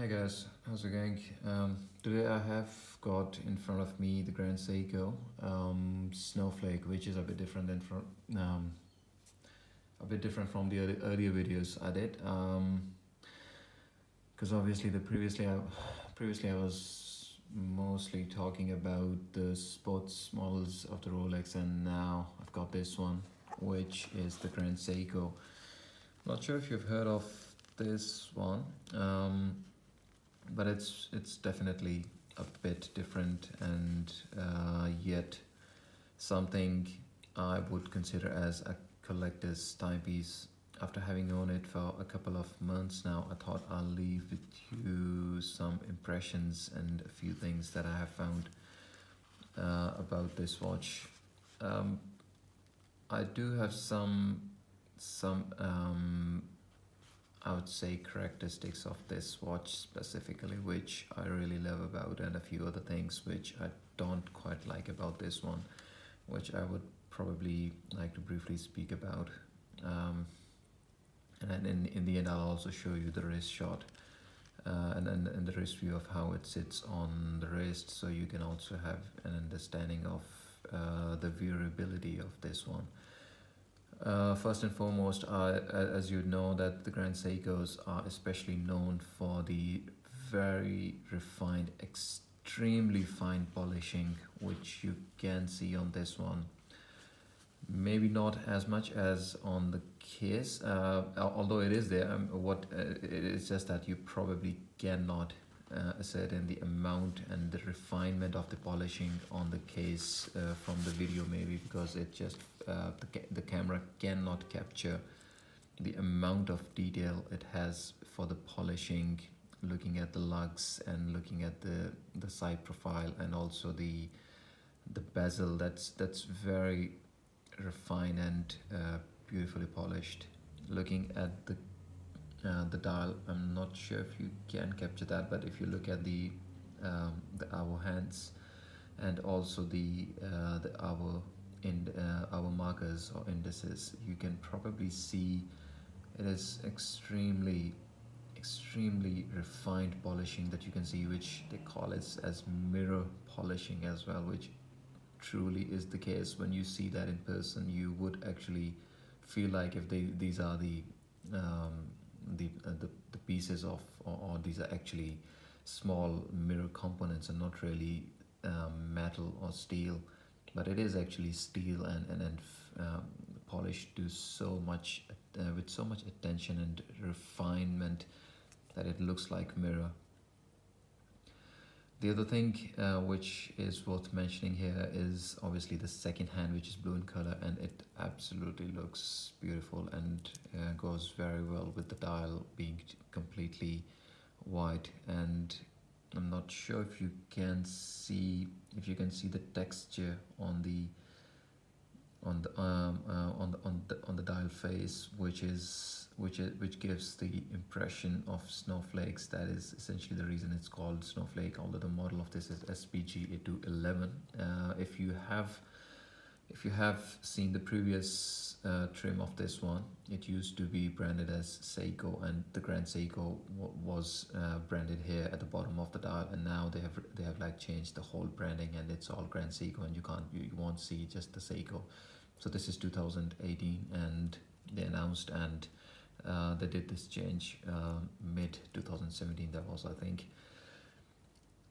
Hi guys, how's it going? Today I have got in front of me the Grand Seiko Snowflake, which is a bit different from the earlier videos I did. Because obviously previously I was mostly talking about the sports models of the Rolex, and now I've got this one, which is the Grand Seiko. Not sure if you've heard of this one. But it's definitely a bit different, and yet something I would consider as a collector's timepiece. After having owned it for a couple of months now, I thought I'll leave with you some impressions and a few things that I have found about this watch. I do have some I would say characteristics of this watch specifically which I really love about, and a few other things which I don't quite like about this one, which I would probably like to briefly speak about. And then in the end I'll also show you the wrist shot and the wrist view of how it sits on the wrist, so you can also have an understanding of the viewability of this one. First and foremost, as you know, that the Grand Seikos are especially known for the very refined, extremely fine polishing, which you can see on this one. Maybe not as much as on the case, although it is there. It's just that you probably cannot ascertain the amount and the refinement of the polishing on the case from the video, maybe because it just the camera cannot capture the amount of detail it has for the polishing, looking at the lugs and looking at the side profile, and also the bezel that's very refined and beautifully polished. Looking at the dial, I'm not sure if you can capture that, but if you look at the hour hands and also the hour markers or indices, you can probably see it is extremely refined polishing that you can see, which they call it as mirror polishing as well, which truly is the case. When you see that in person, you would actually feel like if these are the pieces of, or these are actually small mirror components and not really metal or steel, but it is actually steel and polished to so much with so much attention and refinement that it looks like mirror. The other thing which is worth mentioning here is obviously the second hand, which is blue in color, and it absolutely looks beautiful and goes very well with the dial being completely white. And I'm not sure if you can see the texture on the dial face, which gives the impression of snowflakes. That is essentially the reason it's called Snowflake, although the model of this is SBGA211. If you have seen the previous trim of this one, it used to be branded as Seiko, and the Grand Seiko was branded here at the bottom of the dial, and now they have like changed the whole branding, and it's all Grand Seiko, and you won't see just the Seiko. So this is 2018, and they announced, and they did this change mid 2017. That was, I think.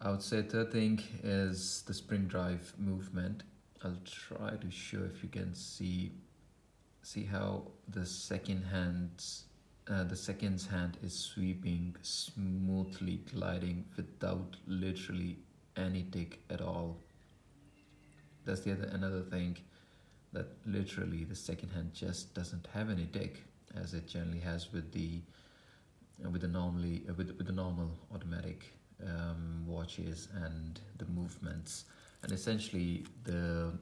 I would say third thing is the spring drive movement. I'll try to show if you can see how the second seconds hand is sweeping smoothly, gliding without literally any tick at all. That's another thing, that literally the second hand just doesn't have any tick, as it generally has with the normal automatic watches and the movements. And essentially the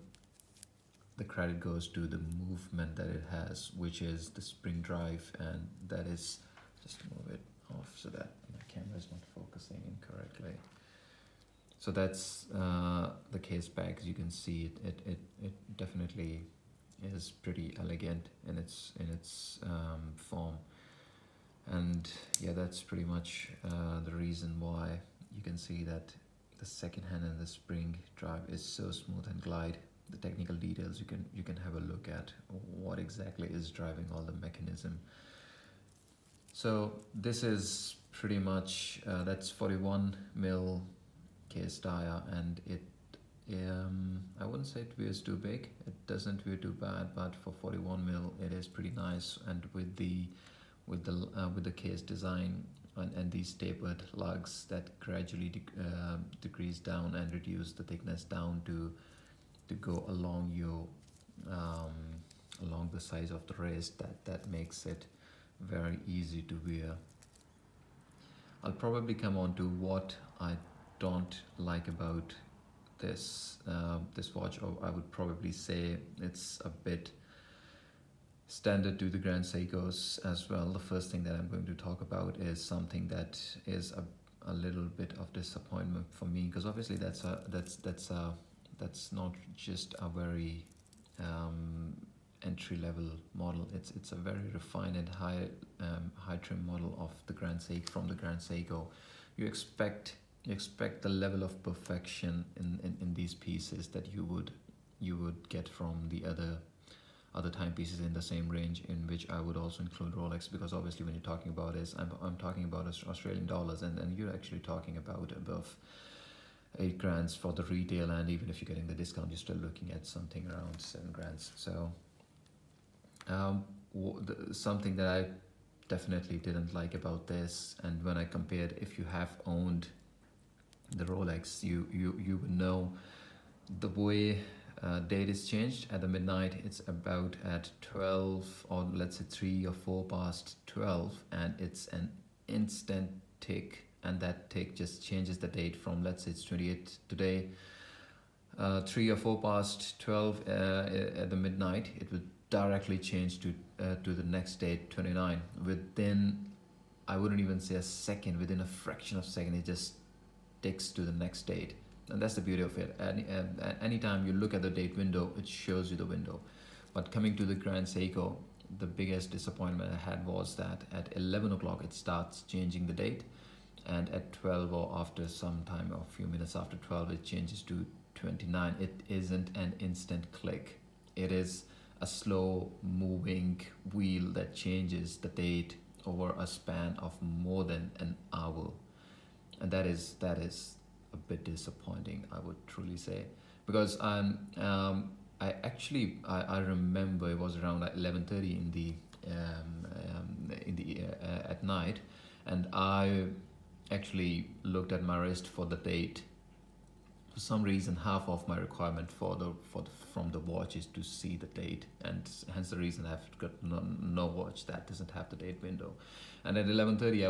credit goes to the movement that it has, which is the spring drive, and that is, just move it off so that my camera is not focusing incorrectly. So that's the case back. As you can see, it definitely is pretty elegant in its form. And yeah, that's pretty much the reason why you can see that the second hand and the spring drive is so smooth and glide. The technical details you can have a look at what exactly is driving all the mechanism. So this is pretty much that's 41 mil case tire, and it I wouldn't say it wears too big. It doesn't wear too bad, but for 41 mil it is pretty nice. And with the case design and these tapered lugs that gradually decrease down and reduce the thickness down to go along your along the size of the wrist, that makes it very easy to wear. I'll probably come on to what I don't like about this this watch, or I would probably say it's a bit standard to the Grand Seikos as well. The first thing that I'm going to talk about is something that is a little bit of disappointment for me, because obviously that's not just a very entry level model. It's a very refined and high trim model of the Grand Seiko, from the Grand Seiko. You expect the level of perfection in these pieces that you would get from the other timepieces in the same range, in which I would also include Rolex, because obviously when you're talking about this, I'm talking about Australian dollars, and you're actually talking about above 8 grand for the retail, and even if you're getting the discount, you're still looking at something around 7 grand. So something that I definitely didn't like about this, and when I compared, if you have owned the Rolex, you would know the way date is changed at the midnight. It's about at 12, or let's say 3 or 4 past 12, and it's an instant tick, and that tick just changes the date from, let's say it's 28 today, 3 or 4 past 12 at the midnight, it will directly change to the next date, 29. Within, I wouldn't even say a second, within a fraction of a second, it just ticks to the next date. And that's the beauty of it. Anytime you look at the date window, it shows you the window. But coming to the Grand Seiko, the biggest disappointment I had was that at 11 o'clock it starts changing the date, and at 12, or after some time, or a few minutes after 12, it changes to 29. It isn't an instant click. It is a slow moving wheel that changes the date over a span of more than an hour. And that is a bit disappointing, I would truly say, because I remember it was around 11:30 at night, and I actually looked at my wrist for the date. For some reason, half of my requirement from the watch is to see the date, and hence the reason I've got no watch that doesn't have the date window. And at 11:30,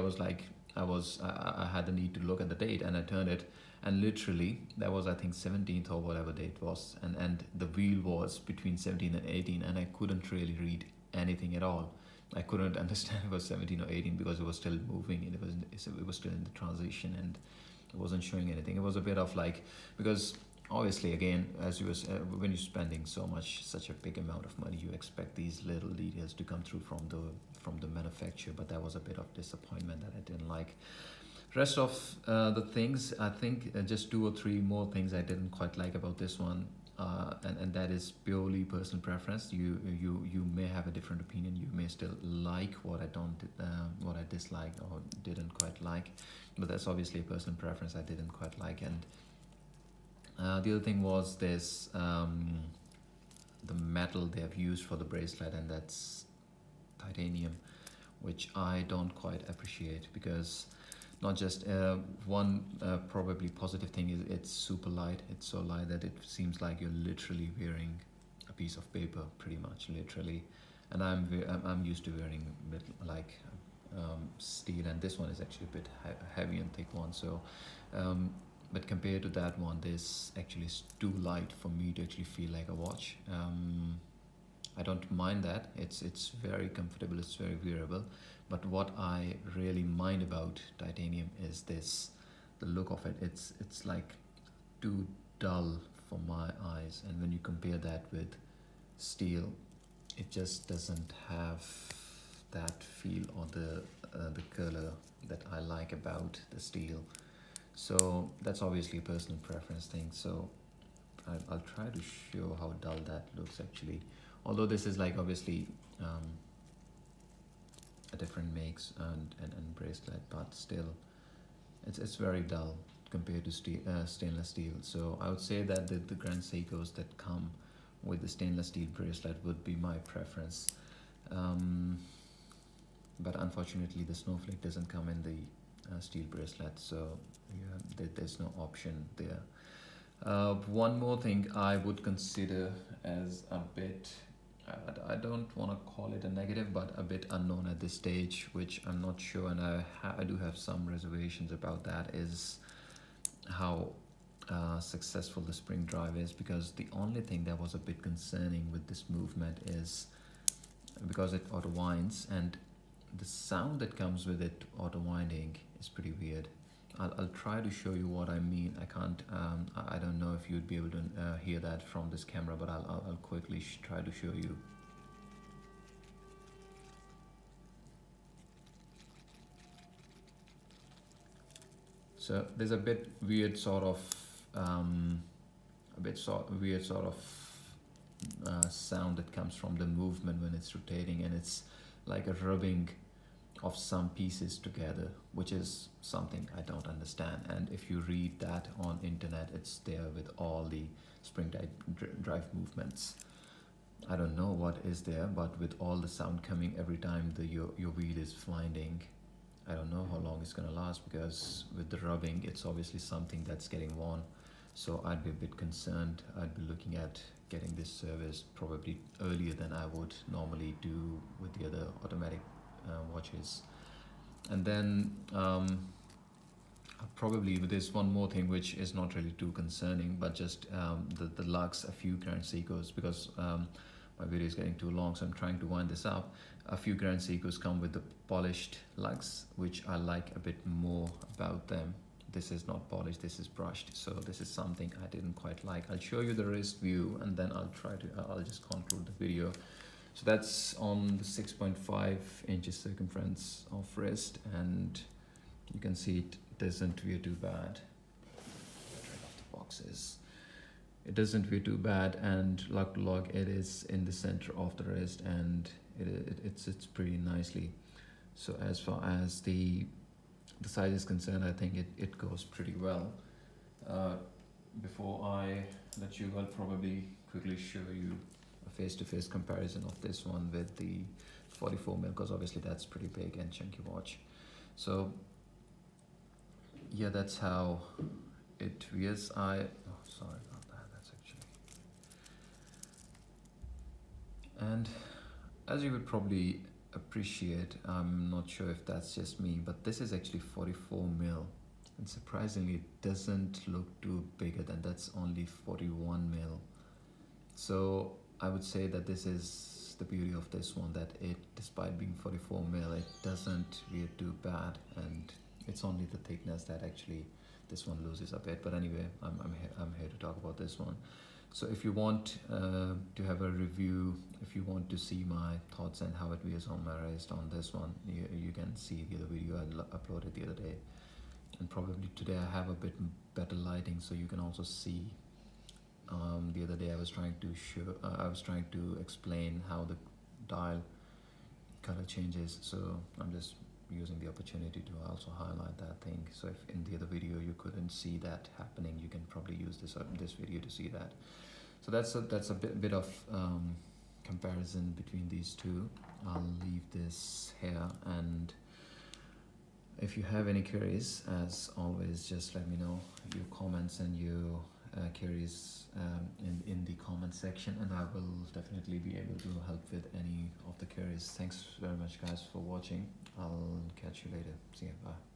I had the need to look at the date, and I turned it, and literally that was, I think, 17th or whatever date was, and the wheel was between 17 and 18, and I couldn't really read anything at all. I couldn't understand if it was 17 or 18, because it was still moving, and it was still in the transition, and it wasn't showing anything. It was a bit of like, because obviously, again, as you was when you're spending such a big amount of money, you expect these little details to come through from the manufacturer. But that was a bit of disappointment that I didn't like. Rest of the things, I think just 2 or 3 more things I didn't quite like about this one, and that is purely personal preference. You may have a different opinion. You may still like what I disliked or didn't quite like, but that's obviously a personal preference. I didn't quite like. And the other thing was this, the metal they have used for the bracelet, and that's titanium, which I don't quite appreciate, because not just one probably positive thing is it's super light. It's so light that it seems like you're literally wearing a piece of paper, pretty much, literally. And I'm used to wearing a bit like steel, and this one is actually a bit heavy and thick one. So but compared to that one, this actually is too light for me to actually feel like a watch. I don't mind that. It's very comfortable, it's very wearable. But what I really mind about titanium is this, the look of it. It's like too dull for my eyes, and when you compare that with steel, it just doesn't have that feel or the color that I like about the steel. So that's obviously a personal preference thing. So I'll try to show how dull that looks actually. Although this is like obviously a different makes and bracelet, but still it's very dull compared to stainless steel. So I would say that the Grand Seikos that come with the stainless steel bracelet would be my preference. But unfortunately the Snowflake doesn't come in the steel bracelet, so yeah, there's no option there. One more thing I would consider as a bit, I don't want to call it a negative, but a bit unknown at this stage, which I'm not sure, and I do have some reservations about that, is how successful the spring drive is, because the only thing that was a bit concerning with this movement is because it auto winds, and the sound that comes with it auto winding is pretty weird. I'll try to show you what I mean. I can't, I don't know if you'd be able to hear that from this camera, but I'll quickly try to show you. So there's a bit weird sort of, weird sort of sound that comes from the movement when it's rotating, and it's like a rubbing of some pieces together, which is something I don't understand. And if you read that on internet, it's there with all the spring drive movements. I don't know what is there, but with all the sound coming every time your wheel is winding, I don't know how long it's gonna last, because with the rubbing, it's obviously something that's getting worn. So I'd be a bit concerned. I'd be looking at getting this service probably earlier than I would normally do with the other automatic watches. And then probably there's one more thing which is not really too concerning, but just the lugs, a few Grand Seikos, because my video is getting too long, so I'm trying to wind this up. A few Grand Seikos come with the polished lugs, which I like a bit more about them. This is not polished, this is brushed, so this is something I didn't quite like. I'll show you the wrist view, and then I'll just conclude the video. So that's on the 6.5 inches circumference of wrist, and you can see it doesn't veer too bad. Get rid of the boxes. It doesn't veer too bad, and lug to lug, it is in the center of the wrist, and it sits pretty nicely. So as far as the size is concerned, I think it goes pretty well. Before I let you go, I'll probably quickly show you a face-to-face comparison of this one with the 44mm, because obviously that's pretty big and chunky watch. So yeah, that's how it is. Sorry about that, that's actually, and as you would probably appreciate, I'm not sure if that's just me, but this is actually 44mm, and surprisingly it doesn't look too bigger than that's only 41mm. So I would say that this is the beauty of this one, that it, despite being 44mm, it doesn't veer too bad, and it's only the thickness that actually this one loses a bit. But anyway, I'm here to talk about this one. So if you want to have a review, if you want to see my thoughts and how it wears on my wrist on this one, you can see the other video I uploaded the other day. And probably today I have a bit better lighting, so you can also see. The other day I was trying to explain how the dial color changes, so I'm just using the opportunity to also highlight that thing. So if in the other video you couldn't see that happening, you can probably use this video to see that. So that's a bit of comparison between these two. I'll leave this here, and if you have any queries, as always, just let me know your comments and your queries in the comment section, and I will definitely be able to help with any of the queries. Thanks very much guys for watching. I'll catch you later. See you, bye.